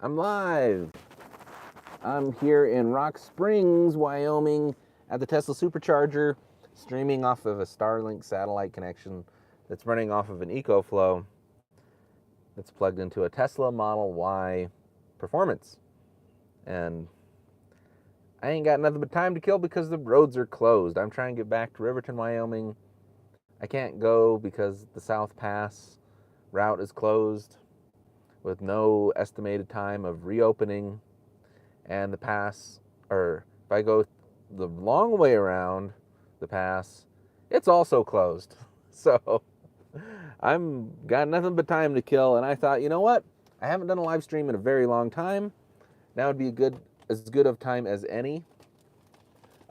I'm live. I'm here in Rock Springs, Wyoming, at the Tesla Supercharger, streaming off of a Starlink satellite connection that's running off of an EcoFlow that's plugged into a Tesla Model Y Performance. And I ain't got nothing but time to kill because the roads are closed. I'm trying to get back to Riverton, Wyoming. I can't go because the South Pass route is closed with no estimated time of reopening. And the pass, or if I go the long way around the pass, it's also closed. So I'm got nothing but time to kill, and I thought, you know what? I haven't done a live stream in a very long time. Now would be as good of time as any.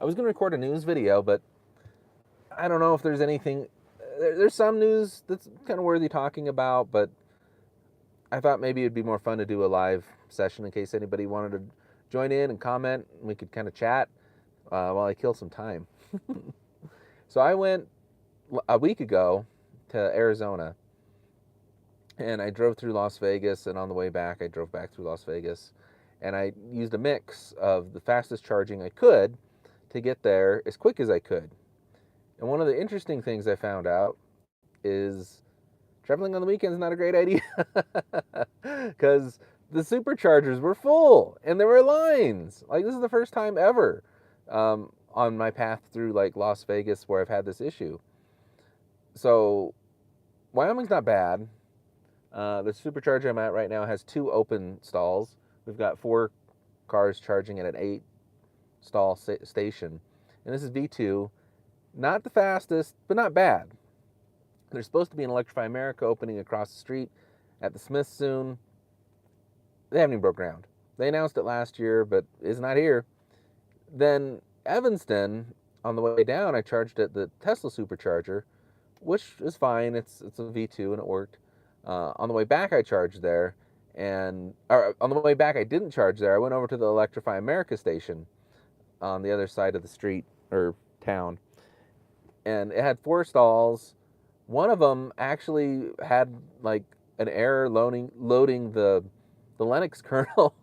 I was going to record a news video, but I don't know if there's anything. There's some news that's kind of worthy talking about, but I thought maybe it'd be more fun to do a live session in case anybody wanted to join in and comment, and we could kind of chat while I kill some time. So I went a week ago to Arizona, and I drove through Las Vegas, and on the way back, I drove back through Las Vegas, and I used a mix of the fastest charging I could to get there as quick as I could. And one of the interesting things I found out is traveling on the weekend is not a great idea because the superchargers were full and there were lines. Like, this is the first time ever on my path through like Las Vegas where I've had this issue. So Wyoming's not bad. The supercharger I'm at right now has 2 open stalls. We've got 4 cars charging at an 8 stall station. And this is V2. Not the fastest, but not bad. There's supposed to be an Electrify America opening across the street at the Smith soon. They haven't even broke ground. They announced it last year, but it's not here. Then Evanston, on the way down, I charged at the Tesla Supercharger, which is fine. It's a V2 and it worked. On the way back, I charged there, and on the way back, I didn't charge there. I went over to the Electrify America station on the other side of the street or town, and it had 4 stalls. One of them actually had like an error loading the Linux kernel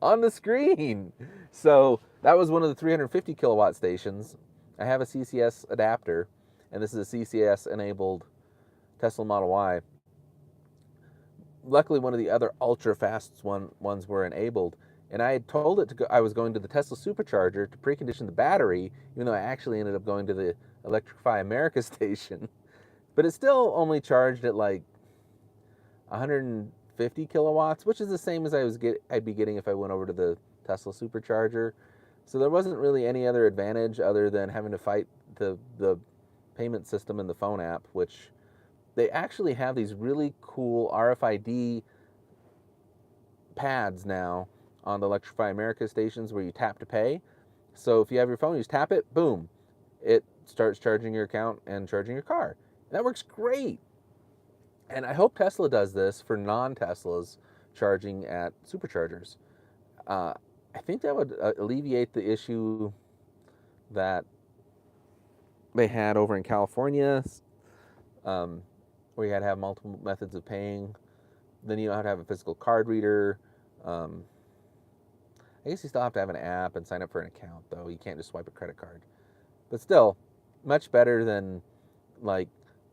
on the screen. So that was one of the 350 kilowatt stations. I have a CCS adapter, and this is a CCS enabled Tesla Model Y. Luckily, one of the other ultra fast ones were enabled, and I had told it to go. I was going to the Tesla Supercharger to precondition the battery, even though I actually ended up going to the Electrify America station. But it still only charged at like 150 kilowatts, which is the same as I'd be getting if I went over to the Tesla Supercharger. So there wasn't really any other advantage other than having to fight the payment system in the phone app, which they actually have these really cool RFID pads now on the Electrify America stations where you tap to pay. So if you have your phone, you just tap it, boom, it starts charging your account and charging your car. That works great. And I hope Tesla does this for non-Teslas charging at superchargers. I think that would alleviate the issue that they had over in California, where you had to have multiple methods of paying. Then you don't have to have a physical card reader. I guess you still have to have an app and sign up for an account, though. You can't just swipe a credit card. But still, much better than like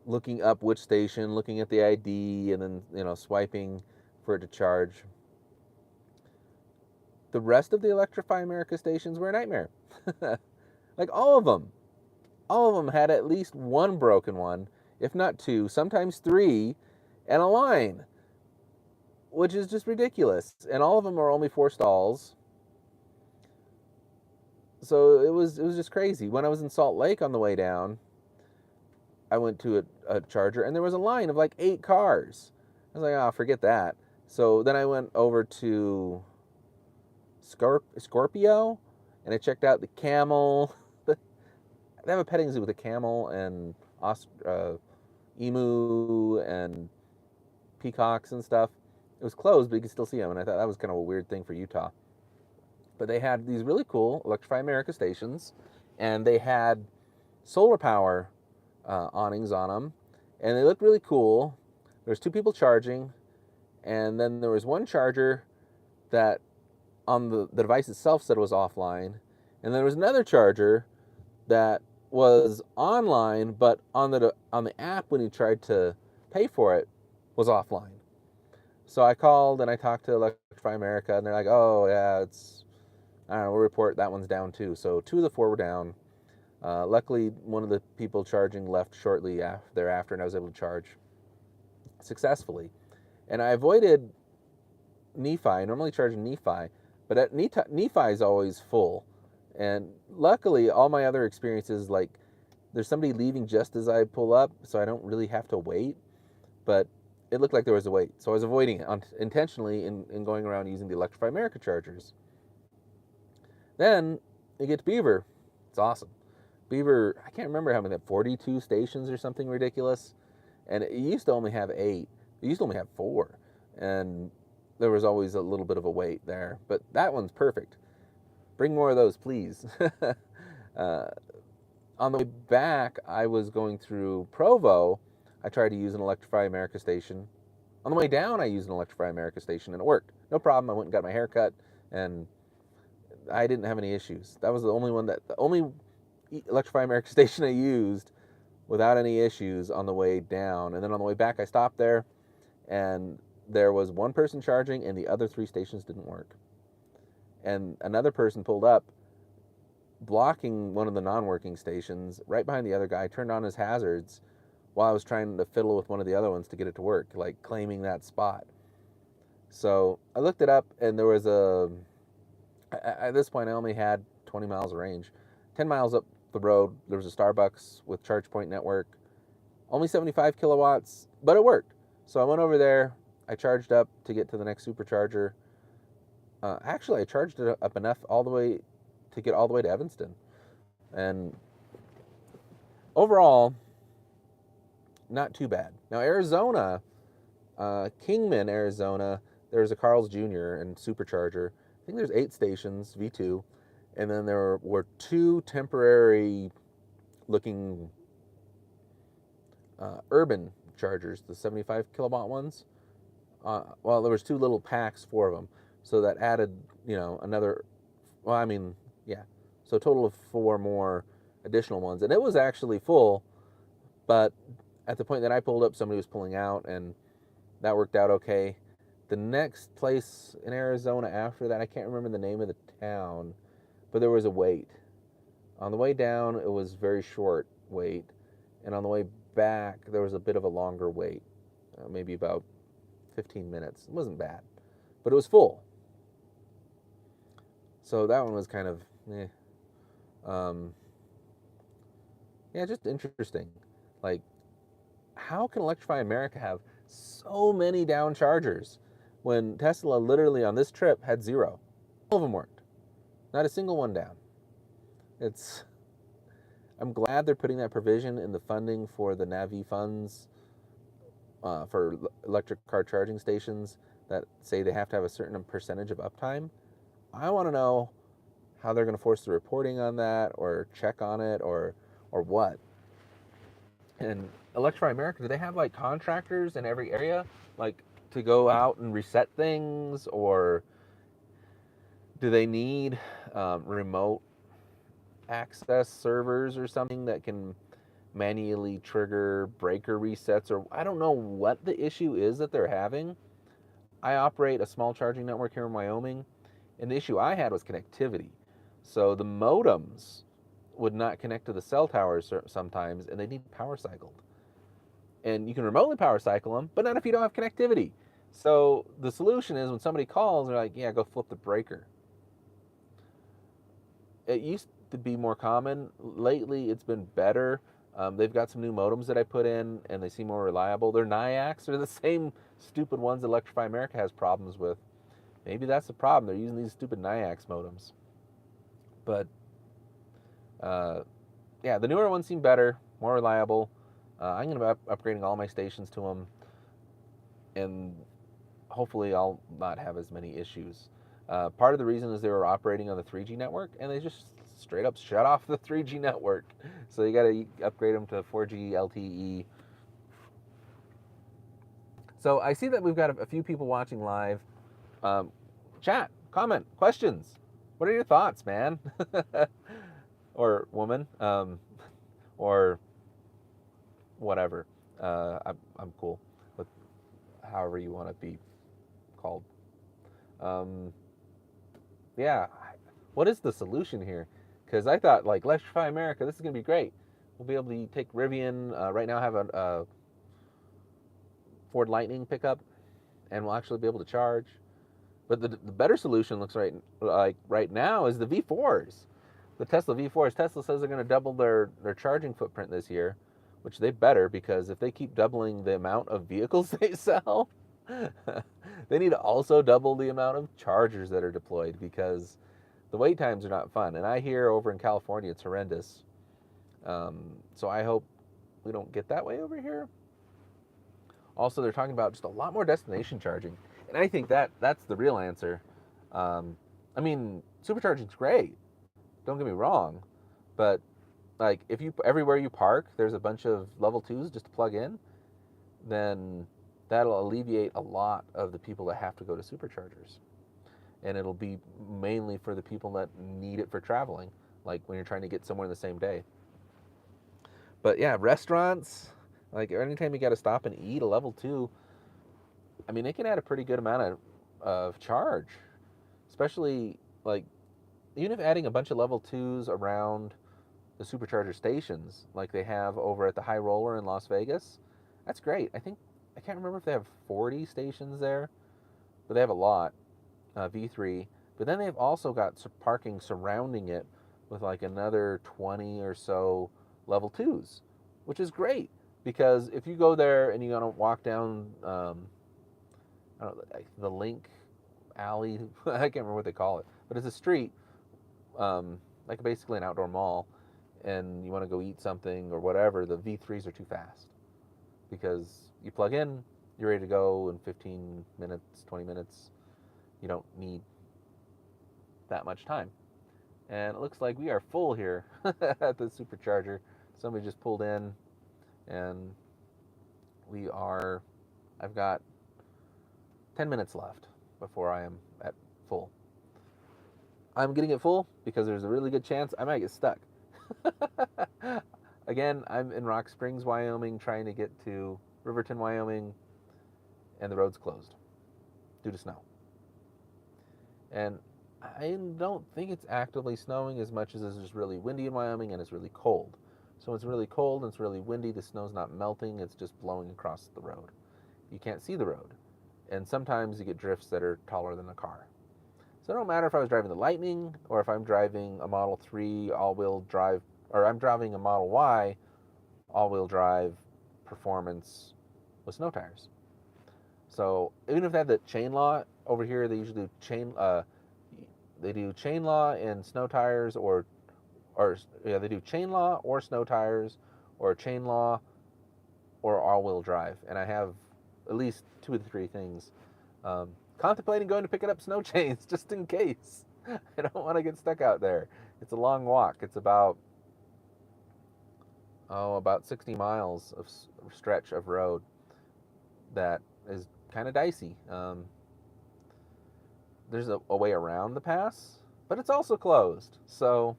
looking up which station, looking at the ID, and then swiping for it to charge. The rest of the Electrify America stations were a nightmare. Like all of them had at least one broken one, if not 2, sometimes 3, and a line, which is just ridiculous. And all of them are only 4 stalls. So it was just crazy. When I was in Salt Lake on the way down, I went to a charger, and there was a line of like 8 cars. I was like, oh, forget that. So then I went over to Scorpio, and I checked out the camel. They have a petting zoo with a camel and emu and peacocks and stuff. It was closed, but you could still see them, and I thought that was kind of a weird thing for Utah. But they had these really cool Electrify America stations, and they had solar power awnings on them, and they looked really cool. There was 2 people charging, and then there was one charger that on the device itself said it was offline, and there was another charger that was online, but on the app when you tried to pay for it was offline. So I called and I talked to Electrify America, and they're like, "Oh yeah, I don't know, we'll report that one's down too." So 2 of the 4 were down. Luckily, one of the people charging left shortly thereafter, and I was able to charge successfully. And I avoided Nephi. I normally charge in Nephi, but at Nephi is always full. And luckily, all my other experiences, like there's somebody leaving just as I pull up, so I don't really have to wait. But it looked like there was a wait, so I was avoiding it intentionally in going around using the Electrify America chargers. Then you get to Beaver. It's awesome. Beaver, I can't remember how many, 42 stations or something ridiculous. And it used to only have 8. It used to only have 4. And there was always a little bit of a wait there. But that one's perfect. Bring more of those, please. On the way back, I was going through Provo. I tried to use an Electrify America station. On the way down, I used an Electrify America station, and it worked. No problem. I went and got my hair cut, and I didn't have any issues. That was the only Electrify America station I used without any issues on the way down. And then on the way back, I stopped there, and there was one person charging, and the other 3 stations didn't work. And another person pulled up, blocking one of the non-working stations right behind the other guy, turned on his hazards while I was trying to fiddle with one of the other ones to get it to work, like claiming that spot. So I looked it up, and there was at this point I only had 20 miles of range. 10 miles up the road, there was a Starbucks with ChargePoint network, only 75 kilowatts, but it worked. So I went over there, I charged up to get to the next supercharger. Actually, I charged it up enough all the way to get all the way to Evanston. And overall, not too bad. Now, Arizona, Kingman, Arizona, there's a Carl's Jr. and Supercharger. I think there's 8 stations, V2. And then there were 2 temporary looking urban chargers, the 75 kilowatt ones. Well, there was 2 little packs, 4 of them. So that added, another, well, I mean, yeah. So a total of 4 more additional ones. And it was actually full, but at the point that I pulled up, somebody was pulling out, and that worked out okay. The next place in Arizona after that, I can't remember the name of the town, but there was a wait. On the way down, it was very short wait, and on the way back, there was a bit of a longer wait, maybe about 15 minutes. It wasn't bad, but it was full. So that one was kind of, yeah, just interesting. Like, how can Electrify America have so many down chargers when Tesla literally on this trip had 0? All of them worked. Not a single one down. I'm glad they're putting that provision in the funding for the NAVI funds for electric car charging stations that say they have to have a certain percentage of uptime. I want to know how they're going to force the reporting on that, or check on it, or what. And Electrify America, do they have like contractors in every area, like to go out and reset things, or do they need remote access servers or something that can manually trigger breaker resets? Or I don't know what the issue is that they're having. I operate a small charging network here in Wyoming, and the issue I had was connectivity. So the modems would not connect to the cell towers sometimes, and they need power cycled. And you can remotely power cycle them, but not if you don't have connectivity. So the solution is when somebody calls, they're like, yeah, go flip the breaker. It used to be more common. Lately, it's been better. They've got some new modems that I put in, and they seem more reliable. They're NIACs. They're the same stupid ones that Electrify America has problems with. Maybe that's the problem. They're using these stupid NIACs modems. But, yeah, the newer ones seem better, more reliable. I'm going to be upgrading all my stations to them, and hopefully I'll not have as many issues. Part of the reason is they were operating on the 3G network, and they just straight up shut off the 3G network. So you got to upgrade them to 4G LTE. So I see that we've got a few people watching live. Chat, comment, questions. What are your thoughts, man? Or woman, or whatever. I'm cool with however you want to be called. Um, yeah, what is the solution here? Because I thought, like, electrify America, this is gonna be great. We'll be able to take Rivian. Right now, have a Ford Lightning pickup, and we'll actually be able to charge. But the better solution looks like right now is the V4s. The Tesla V4s. Tesla says they're going to double their charging footprint this year, which they better, because if they keep doubling the amount of vehicles they sell, they need to also double the amount of chargers that are deployed, because the wait times are not fun. And I hear over in California it's horrendous. So I hope we don't get that way over here. Also, they're talking about just a lot more destination charging. And I think that's the real answer. I mean, supercharging's great. Don't get me wrong, but like if you everywhere you park, there's a bunch of level 2s just to plug in, then that'll alleviate a lot of the people that have to go to superchargers. And it'll be mainly for the people that need it for traveling, like when you're trying to get somewhere in the same day. But yeah, restaurants, like anytime you got to stop and eat, a level 2, I mean, it can add a pretty good amount of charge, especially like even if adding a bunch of level 2s around the supercharger stations like they have over at the High Roller in Las Vegas, that's great. I can't remember if they have 40 stations there, but they have a lot, V3. But then they've also got parking surrounding it with like another 20 or so level 2s, which is great, because if you go there and you're going to walk down I don't know, the Link Alley, I can't remember what they call it, but it's a street, like basically an outdoor mall, and you want to go eat something or whatever, the V3s are too fast, because you plug in, you're ready to go in 15 minutes, 20 minutes. You don't need that much time. And it looks like we are full here at the supercharger. Somebody just pulled in, and I've got 10 minutes left before I am at full. I'm getting it full because there's a really good chance I might get stuck. Again, I'm in Rock Springs, Wyoming, trying to get to Riverton, Wyoming, and the road's closed due to snow. And I don't think it's actively snowing as much as it's just really windy in Wyoming, and it's really cold. So when it's really cold and it's really windy, the snow's not melting, it's just blowing across the road. You can't see the road. And sometimes you get drifts that are taller than a car. So it don't matter if I was driving the Lightning or if I'm driving a Model 3 all-wheel drive, or I'm driving a Model Y all-wheel drive performance with snow tires. So even if they have the chain law over here, they usually do chain law and snow tires, or they do chain law or snow tires, or chain law or all-wheel drive. And I have at least 2 or 3 things. Contemplating going to pick up snow chains just in case. I don't want to get stuck out there. It's a long walk. It's about 60 miles of stretch of road that is kind of dicey. There's a way around the pass, but it's also closed. So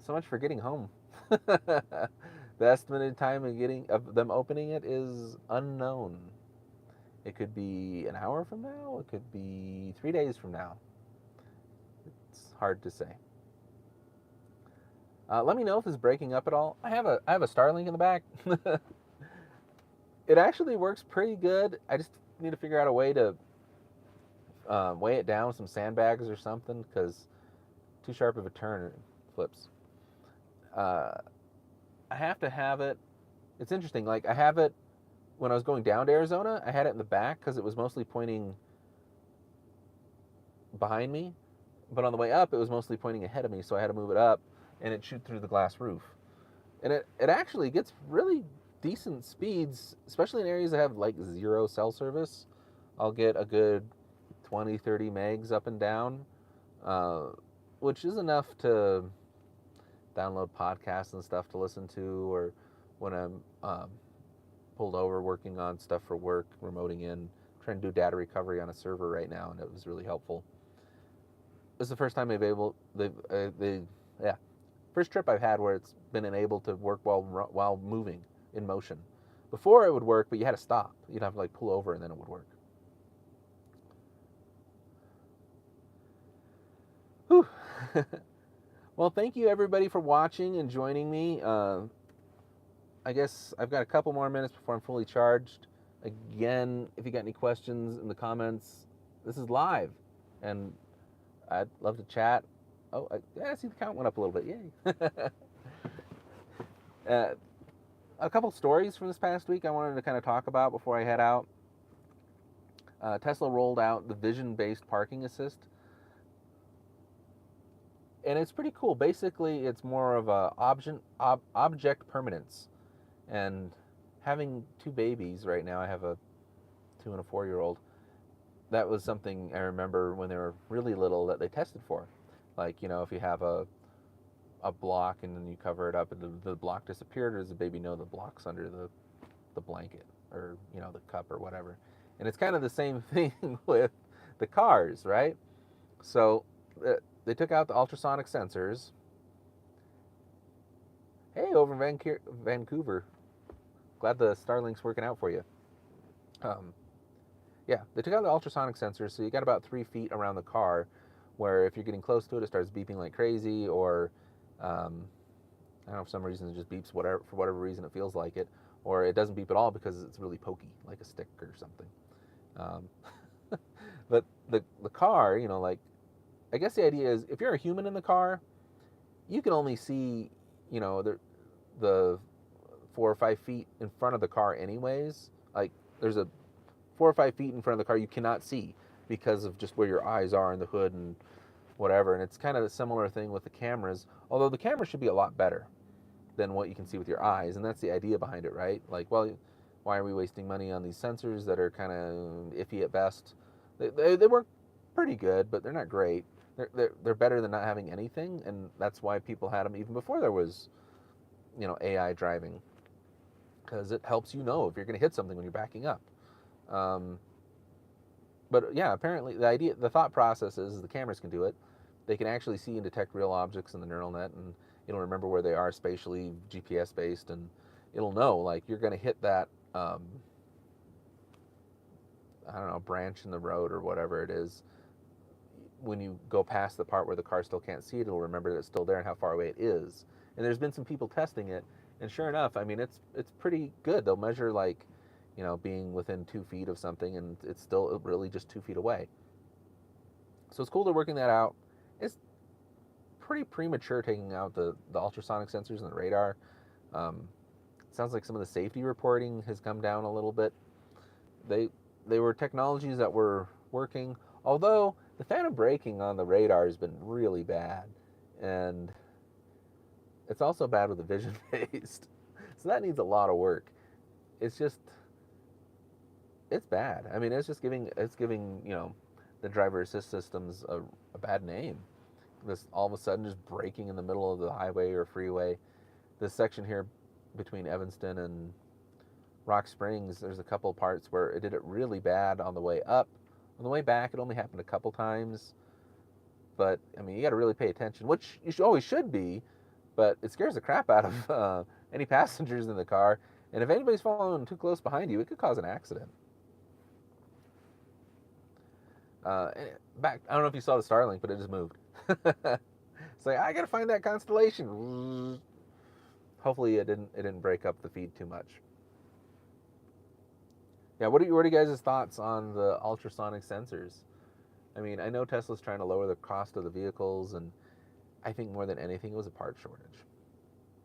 much for getting home. The estimated time of them opening it is unknown. It could be an hour from now. It could be 3 days from now. It's hard to say. Let me know if it's breaking up at all. I have a Starlink in the back. It actually works pretty good. I just need to figure out a way to weigh it down with some sandbags or something, because too sharp of a turn, it flips. I have to have it. It's interesting. Like, I have it when I was going down to Arizona. I had it in the back because it was mostly pointing behind me, but on the way up, it was mostly pointing ahead of me. So I had to move it up, and it shoot through the glass roof. And it actually gets really decent speeds, especially in areas that have like 0 cell service. I'll get a good 20, 30 megs up and down, which is enough to download podcasts and stuff to listen to, or when I'm pulled over working on stuff for work, remoting in, trying to do data recovery on a server right now, and it was really helpful. This is the first time yeah, first trip I've had where it's been enabled to work while moving in motion. Before it would work, but you had to stop. You'd have to like pull over and then it would work. Whew. Well, thank you everybody for watching and joining me. I guess I've got a couple more minutes before I'm fully charged. Again, if you got any questions in the comments, this is live, and I'd love to chat. Oh, I see the count went up a little bit. Yay! A couple stories from this past week I wanted to kind of talk about before I head out. Tesla rolled out the vision-based parking assist, and it's pretty cool. Basically, it's more of a object permanence. And having two babies right now, I have a 2 and a 4-year-old. That was something I remember when they were really little that they tested for. Like, you know, if you have a block and then you cover it up and the block disappeared, or does the baby know the block's under the blanket or, you know, the cup or whatever? And it's kind of the same thing with the cars, right? So they took out the ultrasonic sensors. Hey, over in Vancouver. Glad the Starlink's working out for you. Yeah, they took out the ultrasonic sensors, so you got about 3 feet around the car, where if you're getting close to it, it starts beeping like crazy, or I don't know, for some reason it just beeps for whatever reason it feels like it, or it doesn't beep at all because it's really pokey, like a stick or something. But the car, you know, like, I guess the idea is if you're a human in the car, you can only see, you know, the 4 or 5 feet in front of the car anyways. Like, there's a 4 or 5 feet in front of the car you cannot see because of just where your eyes are in the hood and whatever. And it's kind of a similar thing with the cameras, although the camera should be a lot better than what you can see with your eyes, and that's the idea behind it, right? Like, well, why are we wasting money on these sensors that are kind of iffy at best? They work pretty good, but they're not great. They're better than not having anything, and that's why people had them even before there was, you know, AI driving, because it helps you know if you're going to hit something when you're backing up. But yeah, apparently the thought process is the cameras can do it. They can actually see and detect real objects in the neural net, and it'll remember where they are spatially, GPS based, and it'll know, like, you're going to hit that, I don't know, branch in the road or whatever it is. When you go past the part where the car still can't see it, it'll remember that it's still there and how far away it is. And there's been some people testing it, and sure enough, I mean, it's pretty good. They'll measure, like, you know, being within 2 feet of something, and it's still really just 2 feet away. So it's cool they're working that out. It's pretty premature taking out the ultrasonic sensors and the radar. Sounds like some of the safety reporting has come down a little bit. They were technologies that were working, although the phantom braking on the radar has been really bad, and it's also bad with the vision based. So that needs a lot of work. It's bad. I mean, it's giving, you know, the driver assist systems a bad name. This all of a sudden just braking in the middle of the highway or freeway. This section here between Evanston and Rock Springs, there's a couple parts where it did it really bad on the way up. On the way back, it only happened a couple times. But, I mean, you got to really pay attention, which you always should be, but it scares the crap out of any passengers in the car. And if anybody's following too close behind you, it could cause an accident. Back, I don't know if you saw the Starlink, but it just moved. It's like, I got to find that constellation. Hopefully it didn't break up the feed too much. Yeah, what are you guys' thoughts on the ultrasonic sensors? I mean, I know Tesla's trying to lower the cost of the vehicles, and I think more than anything it was a part shortage.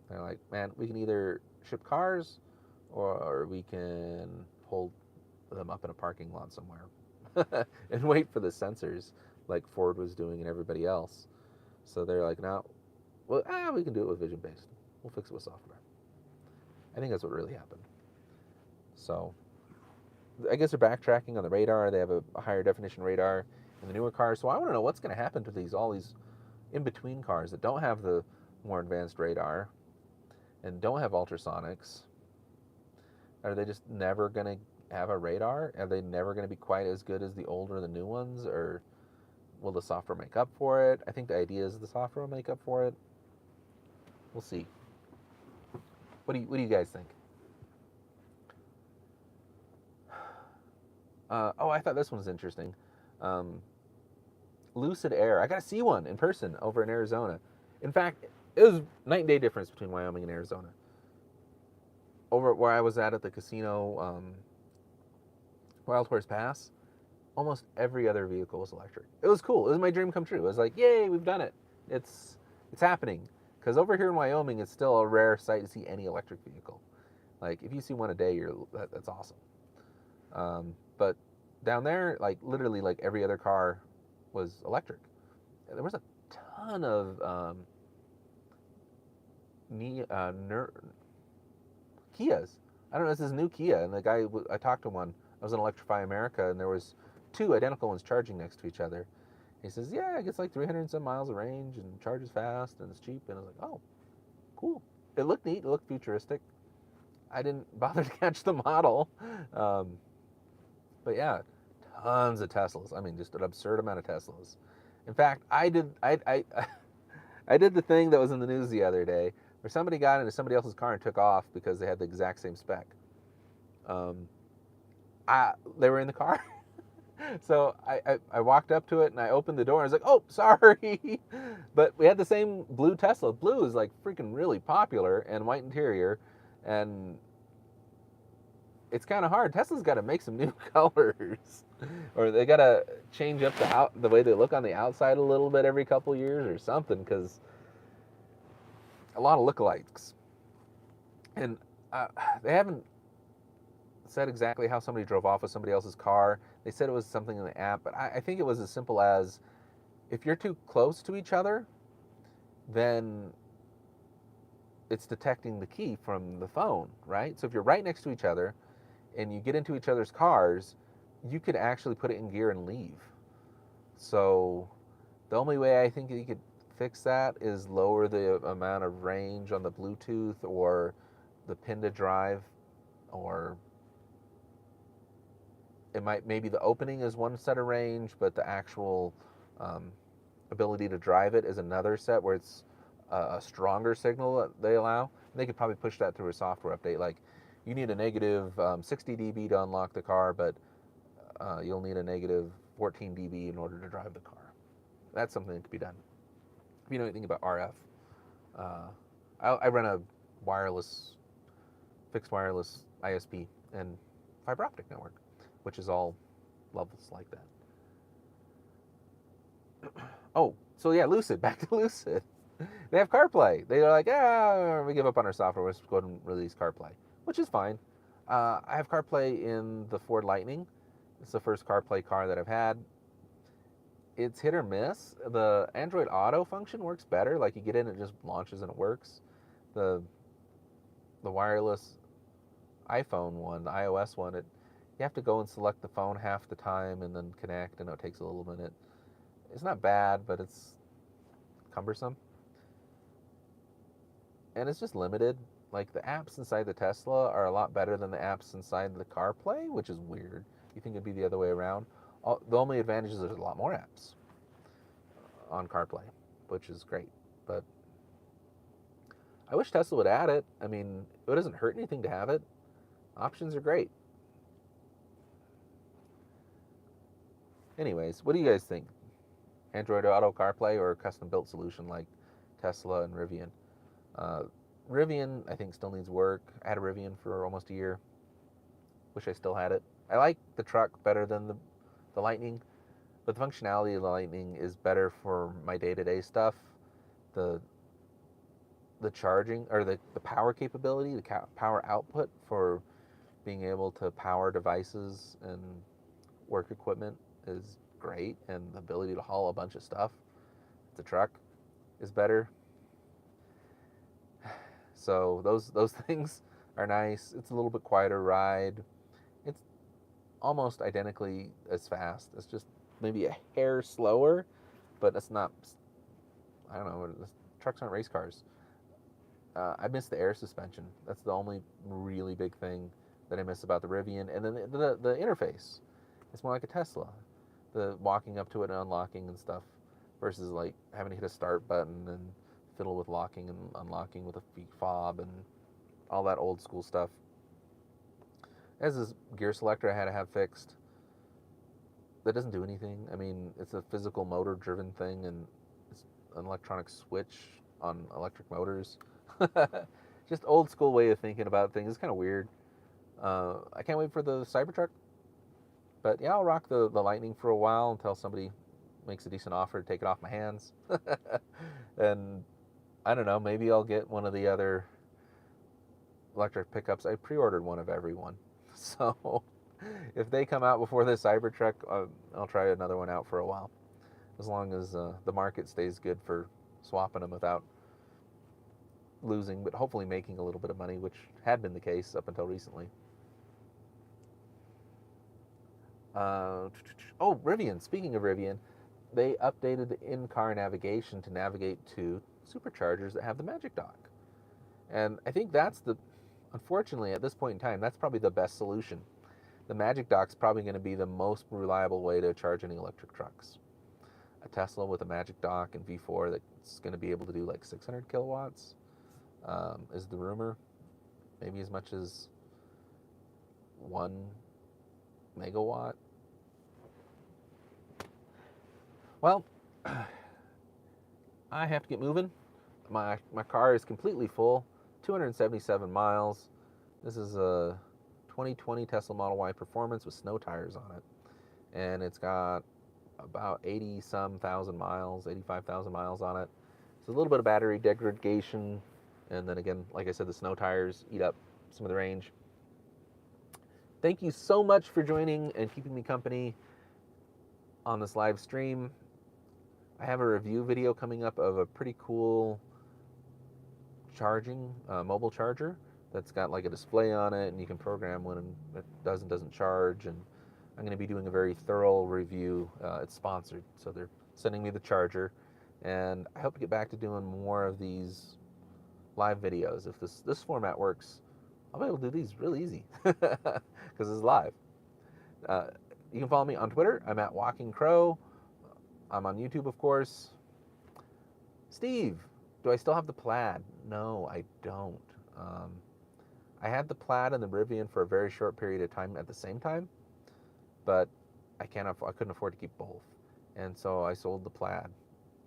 They're like, man, we can either ship cars or we can hold them up in a parking lot somewhere and wait for the sensors like Ford was doing and everybody else. So they're like, no, well, we can do it with vision based. We'll fix it with software. I think that's what really happened. So I guess they're backtracking on the radar. They have a higher definition radar in the newer cars. So I want to know what's going to happen to all these in-between cars that don't have the more advanced radar and don't have ultrasonics. Are they just never going to have a radar? Are they never going to be quite as good as the older, the new ones, or will the software make up for it? I think the idea is the software will make up for it. We'll see. What do you guys think? Oh, I thought this one was interesting. Um, Lucid Air. I got to see one in person over in Arizona. In fact, it was night and day difference between Wyoming and Arizona. Over where I was at the casino, Wild Horse Pass, almost every other vehicle was electric. It was cool. It was my dream come true. It was like, yay, we've done it. It's happening. Because over here in Wyoming, it's still a rare sight to see any electric vehicle. Like if you see one a day, that's awesome. But down there, like literally, like every other car was electric. There was a ton of Kias. I don't know. This is new Kia, and the guy I talked to one. I was in Electrify America, and there was two identical ones charging next to each other. He says, "Yeah, it gets like 300 and some miles of range, and charges fast, and it's cheap." And I was like, "Oh, cool." It looked neat. It looked futuristic. I didn't bother to catch the model, but yeah, tons of Teslas. I mean, just an absurd amount of Teslas. In fact, I did the thing that was in the news the other day, where somebody got into somebody else's car and took off because they had the exact same spec. Um, they were in the car. So I walked up to it and I opened the door and I was like, oh, sorry. But we had the same blue Tesla. Blue is like freaking really popular, and white interior. And it's kind of hard. Tesla's got to make some new colors, or they got to change up the way they look on the outside a little bit every couple years or something, because a lot of lookalikes. And they haven't said exactly how somebody drove off with somebody else's car. They said it was something in the app, but I think it was as simple as if you're too close to each other, then it's detecting the key from the phone, right? So if you're right next to each other and you get into each other's cars, you could actually put it in gear and leave. So the only way I think you could fix that is lower the amount of range on the Bluetooth or the pin to drive, or it might, maybe the opening is one set of range, but the actual ability to drive it is another set where it's a stronger signal that they allow. And they could probably push that through a software update. Like you need a negative 60 dB to unlock the car, but you'll need a negative 14 dB in order to drive the car. That's something that could be done. If you know anything about RF, I run a fixed wireless ISP and fiber optic network, which is all levels like that. Oh, so yeah, Lucid. Back to Lucid. They have CarPlay. They're like, we give up on our software. Let's go ahead and release CarPlay, which is fine. I have CarPlay in the Ford Lightning. It's the first CarPlay car that I've had. It's hit or miss. The Android Auto function works better. Like you get in, it just launches and it works. The wireless iPhone one, the iOS one, you have to go and select the phone half the time and then connect, and it takes a little minute. It's not bad, but it's cumbersome. And it's just limited. Like the apps inside the Tesla are a lot better than the apps inside the CarPlay, which is weird. You think it'd be the other way around. The only advantage is there's a lot more apps on CarPlay, which is great. But I wish Tesla would add it. I mean, it doesn't hurt anything to have it. Options are great. Anyways, what do you guys think? Android Auto CarPlay or a custom-built solution like Tesla and Rivian? Rivian, I think, still needs work. I had a Rivian for almost a year. Wish I still had it. I like the truck better than the Lightning, but the functionality of the Lightning is better for my day-to-day stuff. The charging, or the power capability, the power output for being able to power devices and work equipment is great, and the ability to haul a bunch of stuff, the truck, is better. So those things are nice. It's a little bit quieter ride. It's almost identically as fast. It's just maybe a hair slower, but it's not. I don't know. Trucks aren't race cars. I miss the air suspension. That's the only really big thing that I miss about the Rivian. And then the interface. It's more like a Tesla. The walking up to it and unlocking and stuff versus like having to hit a start button and fiddle with locking and unlocking with a fob and all that old school stuff. As this gear selector I had to have fixed. That doesn't do anything. I mean, it's a physical motor driven thing and it's an electronic switch on electric motors. Just old school way of thinking about things. It's kind of weird. I can't wait for the Cybertruck. But yeah, I'll rock the Lightning for a while until somebody makes a decent offer to take it off my hands. And I don't know, maybe I'll get one of the other electric pickups. I pre-ordered one of every one. So if they come out before the Cybertruck, I'll try another one out for a while. As long as the market stays good for swapping them without losing, but hopefully making a little bit of money, which had been the case up until recently. Oh, Rivian. Speaking of Rivian, they updated the in-car navigation to navigate to Superchargers that have the Magic Dock. And I think that's unfortunately, at this point in time, that's probably the best solution. The Magic Dock's probably going to be the most reliable way to charge any electric trucks. A Tesla with a Magic Dock and V4 that's going to be able to do like 600 kilowatts is the rumor. Maybe as much as 1 megawatt. Well, I have to get moving. My car is completely full, 277 miles. This is a 2020 Tesla Model Y Performance with snow tires on it. And it's got about 80-some thousand miles, 85,000 miles on it. It's a little bit of battery degradation. And then again, like I said, the snow tires eat up some of the range. Thank you so much for joining and keeping me company on this live stream. I have a review video coming up of a pretty cool charging mobile charger that's got like a display on it, and you can program when it does and doesn't charge. And I'm going to be doing a very thorough review. It's sponsored, so they're sending me the charger, and I hope to get back to doing more of these live videos. If this format works, I'll be able to do these really easy because it's live. You can follow me on Twitter. I'm at Walking Crow. I'm on YouTube, of course. Steve, do I still have the Plaid? No, I don't. I had the Plaid and the Rivian for a very short period of time at the same time, but I couldn't afford to keep both, and so I sold the Plaid.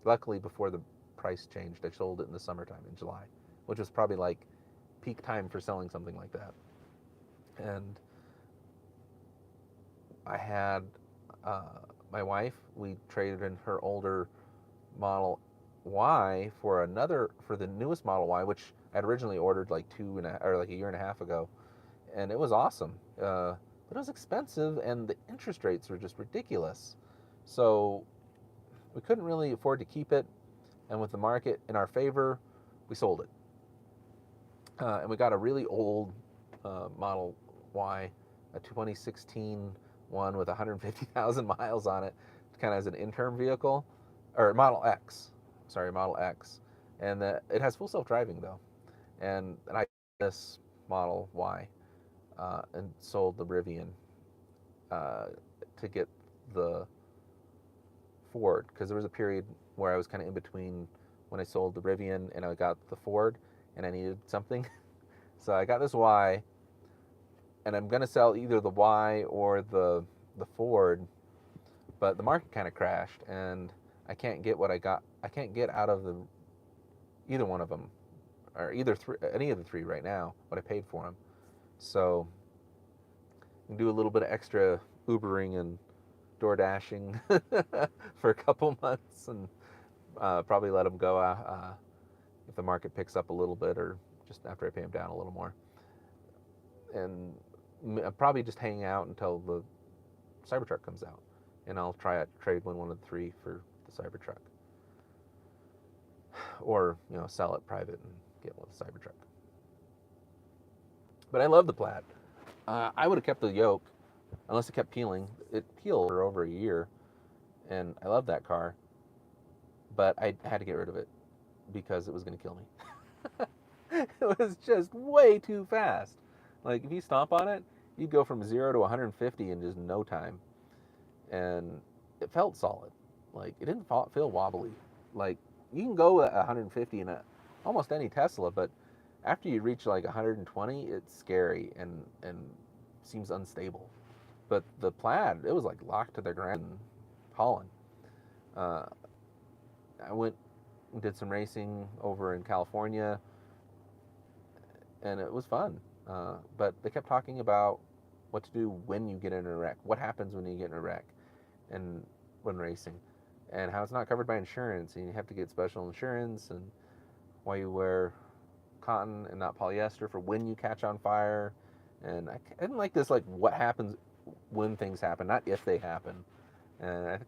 Luckily, before the price changed, I sold it in the summertime in July, which was probably like peak time for selling something like that. And I had my wife, we traded in her older Model Y for the newest Model Y, which I'd originally ordered like a year and a half ago, and it was awesome. But it was expensive, and the interest rates were just ridiculous. So we couldn't really afford to keep it, and with the market in our favor, we sold it. And we got a really old Model Y, a 2016 one with 150,000 miles on it, kind of as an interim vehicle, or Model X. And it has full self-driving though. And I got this Model Y and sold the Rivian to get the Ford, because there was a period where I was kind of in between when I sold the Rivian and I got the Ford, and I needed something. So I got this Y, and I'm going to sell either the Y or the Ford, but the market kind of crashed, and I can't get what I got. I can't get out of either one of them, or any of the three right now, what I paid for them. So I can do a little bit of extra Ubering and door dashing for a couple months, and probably let them go if the market picks up a little bit, or just after I pay them down a little more. And I'm probably just hanging out until the Cybertruck comes out, and I'll trade one of the three for the Cybertruck, or sell it private and get one with the Cybertruck. But I love the Plaid. I would have kept the yoke unless it kept peeling. It peeled for over a year, and I love that car, but I had to get rid of it because it was going to kill me. It was just way too fast. Like if you stomp on it, you'd go from 0 to 150 in just no time, and it felt solid. Like it didn't feel wobbly. Like you can go at 150 in almost any Tesla, but after you reach like 120, it's scary and seems unstable. But the Plaid, it was like locked to the ground in Holland. Uh, I went and did some racing over in California, and it was fun. But they kept talking about what to do when you get in a wreck, what happens when you get in a wreck, and when racing, and how it's not covered by insurance, and you have to get special insurance, and why you wear cotton and not polyester for when you catch on fire. And I didn't like this, like what happens when things happen, not if they happen. And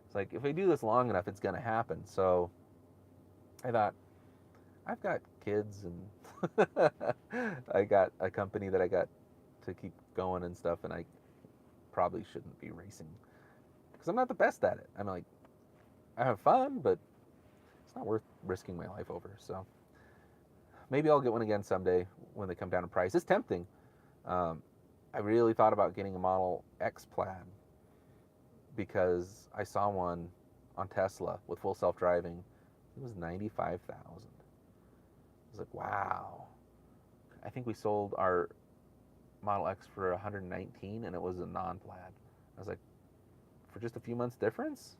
it's like if we do this long enough, it's gonna happen. So I thought, I've got kids and I got a company that I got to keep going and stuff, and I probably shouldn't be racing because I'm not the best at it. I'm like, I have fun, but it's not worth risking my life over. So maybe I'll get one again someday when they come down in price. It's tempting. I really thought about getting a Model X Plaid because I saw one on Tesla with full self-driving. It was $95,000. I was like, wow. I think we sold our Model X for 119, and it was a non-Plaid. I was like, for just a few months difference,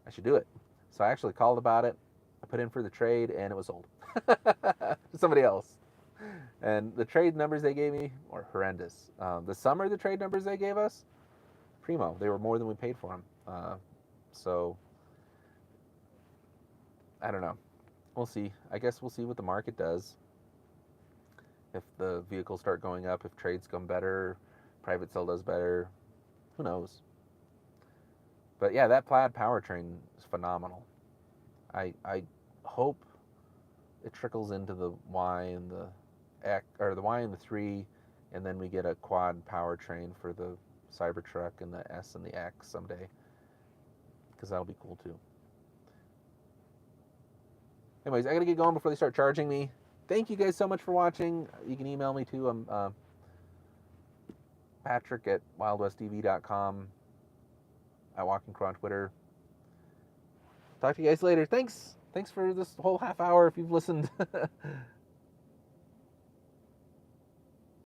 I should do it. So I actually called about it. I put in for the trade, and it was sold to somebody else. And the trade numbers they gave me were horrendous. The summer, the trade numbers they gave us, primo. They were more than we paid for them. So I don't know. We'll see. I guess we'll see what the market does. If the vehicles start going up, if trades come better, private sale does better, who knows? But yeah, that Plaid powertrain is phenomenal. I hope it trickles into the Y and the X, or the Y and the 3, and then we get a quad powertrain for the Cybertruck and the S and the X someday, because that'll be cool too. Anyways, I gotta get going before they start charging me. Thank you guys so much for watching. You can email me too. I'm Patrick at wildwestdv.com. At Walking Crow on Twitter. Talk to you guys later. Thanks for this whole half hour if you've listened.